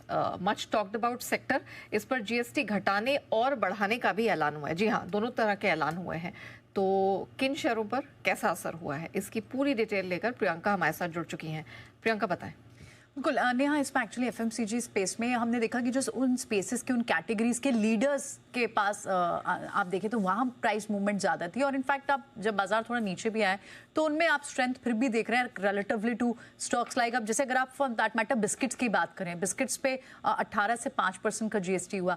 Much talked about sector. इस पर GST घटाने और बढ़ाने का भी ऐलान हुआ है। जी हाँ, दोनों तरह के ऐलान हुए हैं। तो किन शेयरों पर कैसा असर हुआ है, इसकी पूरी डिटेल लेकर प्रियंका हमारे साथ जुड़ चुकी हैं। प्रियंका बताएं। बिल्कुल नेहा, इसमें एक्चुअली एफएमसीजी स्पेस में हमने देखा कि जो उन स्पेसेस के, उन कैटेगरीज के लीडर्स के पास आप देखें तो वहाँ प्राइस मूवमेंट ज़्यादा थी। और इनफैक्ट आप जब बाजार थोड़ा नीचे भी आए तो उनमें आप स्ट्रेंथ फिर भी देख रहे हैं रिलेटिवली टू स्टॉक्स लाइक, अब जैसे अगर आप फॉर दैट मैटर बिस्किट्स की बात करें, बिस्किट्स पे 18 से 5% का जीएसटी हुआ।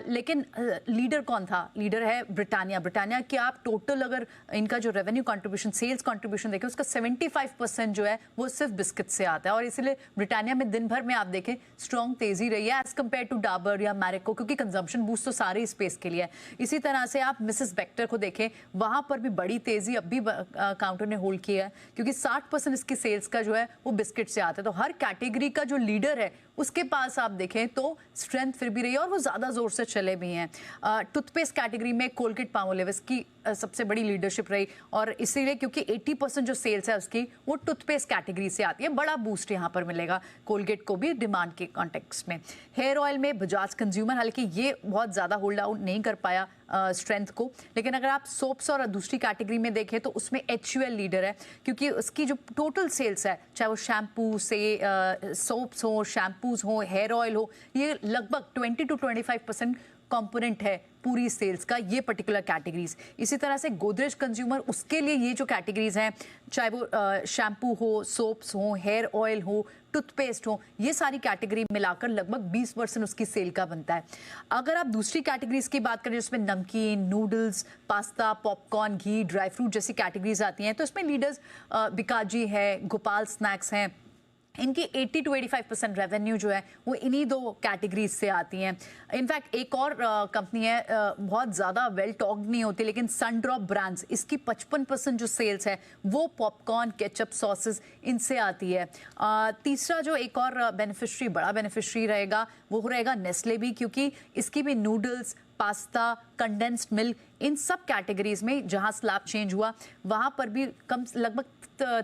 लेकिन लीडर कौन था? लीडर है ब्रिटानिया। ब्रिटानिया की आप टोटल अगर इनका जो रेवेन्यू कंट्रीब्यूशन, सेल्स कंट्रीब्यूशन देखें, उसका 75% जो है वो सिर्फ बिस्किट से आता है। और इसीलिए ब्रिटानिया में दिन भर में आप देखें स्ट्रॉन्ग तेजी रही है एज कंपेयर टू डाबर या मैरिको, क्योंकि कंजम्पशन बूस्ट तो सारे स्पेस के लिए है। इसी तरह से आप मिसेस बेक्टर को देखें, वहां पर भी बड़ी तेजी अब भी काउंटर ने होल्ड किया है, क्योंकि 60% इसकी सेल्स का जो है वो बिस्किट से आता है। तो हर कैटेगरी का जो लीडर है उसके पास आप देखें तो स्ट्रेंथ फिर भी रही है और वो ज्यादा जोर से चले भी हैं। टूथपेस्ट कैटेगरी में कोलगेट पामोलिव की सबसे बड़ी लीडरशिप रही, और इसीलिए क्योंकि 80% जो सेल्स है उसकी वो टूथपेस्ट कैटेगरी से आती है। बड़ा बूस्ट यहाँ पर मिलेगा कोलगेट को भी डिमांड के कॉन्टेक्स्ट में। हेयर ऑयल में बजाज कंज्यूमर, हालांकि ये बहुत ज्यादा होल्ड आउट नहीं कर पाया स्ट्रेंथ को, लेकिन अगर आप सोप्स और दूसरी कैटेगरी में देखें तो उसमें HUL लीडर है, क्योंकि उसकी जो टोटल सेल्स है, चाहे वो शैम्पू से सोप्स हो, शैम्पूज हो, हेयर ऑयल हो, ये लगभग 20 to 25% कंपोनेंट है पूरी सेल्स का, ये पर्टिकुलर कैटेगरीज। इसी तरह से गोदरेज कंज्यूमर, उसके लिए ये जो कैटेगरीज हैं, चाहे वो शैम्पू हो, सोप्स हो, हेयर ऑयल हो, टूथपेस्ट हो, ये सारी कैटेगरी मिलाकर लगभग 20% उसकी सेल का बनता है। अगर आप दूसरी कैटेगरीज की बात करें जिसमें नमकीन, नूडल्स, पास्ता, पॉपकॉर्न, घी, ड्राई फ्रूट जैसी कैटेगरीज आती हैं, तो इसमें लीडर्स बिकाजी है, गोपाल स्नैक्स हैं। इनकी 80 to 85% रेवेन्यू जो है वो इन्हीं दो कैटेगरीज से आती हैं। इनफैक्ट एक और कंपनी है, बहुत ज़्यादा वेल टॉक्ड नहीं होती, लेकिन सनड्रॉप ब्रांड्स, इसकी 55% जो सेल्स है वो पॉपकॉर्न, केचप, सॉसेस इनसे आती है। तीसरा जो एक और बेनिफिशरी, बड़ा बेनिफिशरी रहेगा, वो रहेगा नेस्ले भी, क्योंकि इसकी भी नूडल्स, पास्ता, कंडेंस्ड मिल्क, इन सब कैटेगरीज में जहां स्लैब चेंज हुआ वहां पर भी कम लगभग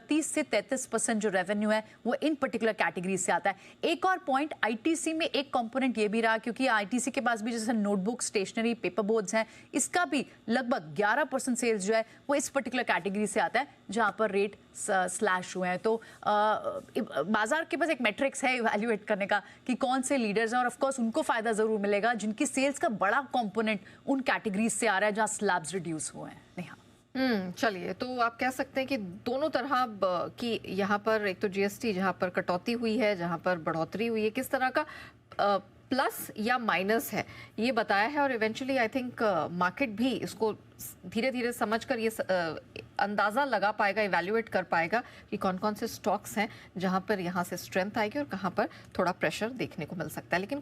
30 से 33% जो रेवेन्यू है वो इन पर्टिकुलर कैटेगरी से आता है। एक और पॉइंट, आईटीसी में एक कंपोनेंट ये भी रहा, क्योंकि आईटीसी के पास भी जैसे नोटबुक, स्टेशनरी, पेपर बोर्ड्स हैं, इसका भी लगभग 11% सेल्स जो है वो इस पर्टिकुलर कैटेगरी से आता है, जहां पर रेट स्लैश हुए हैं। तो बाजार के पास एक मैट्रिक्स है इवैल्यूएट करने का कि कौन से लीडर्स हैं, और ऑफकोर्स उनको फायदा जरूर मिलेगा जिनकी सेल्स का बड़ा कंपोनेंट उन कैटेगरीज से आ रहा है जहां स्लैब्स रिड्यूस हुए हैं। नेहा, चलिए, तो आप कह सकते हैं कि दोनों तरह की यहाँ पर एक तो जीएसटी जहाँ पर कटौती हुई है, जहाँ पर बढ़ोतरी हुई है, किस तरह का प्लस या माइनस है ये बताया है। और इवेंचुअली आई थिंक मार्केट भी इसको धीरे धीरे समझकर ये अंदाज़ा लगा पाएगा, इवैल्यूएट कर पाएगा कि कौन कौन से स्टॉक्स हैं जहाँ पर यहाँ से स्ट्रेंथ आएगी और कहाँ पर थोड़ा प्रेशर देखने को मिल सकता है। लेकिन